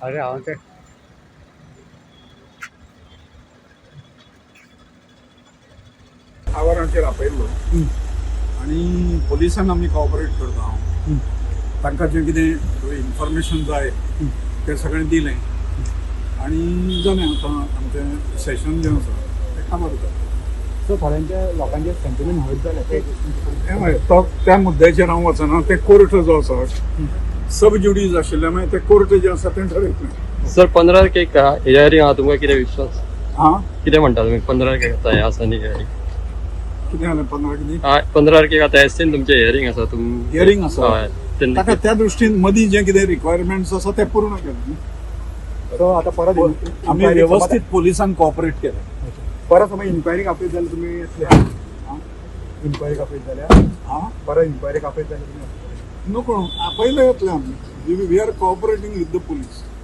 अरे हांव ते आवारांचेर आपयल्लो आनी पोलिसांक आमी कॉपरेट करता हांव तांकां जें कितें इन्फॉर्मेशन जाय तें सगळें दिलें आनी जालें आतां आमचें सेशन जें आसा तें कामार जाता. सो थोड्यांच्या लोकांचे सेंटिमेंट हर्ट जाले ते हें पळय, तो त्या मुद्द्याचेर हांव वचना. तें कोर्ट जो आसा सब ज्युडीज आशिल्ले मागीर तें कोर्ट जें आसा तें ठरयतलें. सर 15 तारखेक हियरींग आहा तुमकां कितें विश्वास हां कितें म्हणटा तुमी 15 तारखेक आतां हें आसा न्ही हियरींग कितें जालें 15 कितें 15 तारखेक आतां एसटीन तुमचें हियरींग आसा हियरींग आसा. हय तेन्ना ताका त्या दृश्टीन मदीं जें कितें रिक्वायरमेंट्स आसा ते पूर्ण केलें. सो आता परत आमी वेवस्थीत पोलिसांक कॉपरेट केलें. परत समज इन्क्वायरीक आपयत जाल्यार तुमी येतले इन्क्वायरीक आपयत जाल्यार हां परत इन्क्वायरीक आपयत जाल्यार तुमी नको आपयले येतले आमी. We are cooperating with the police.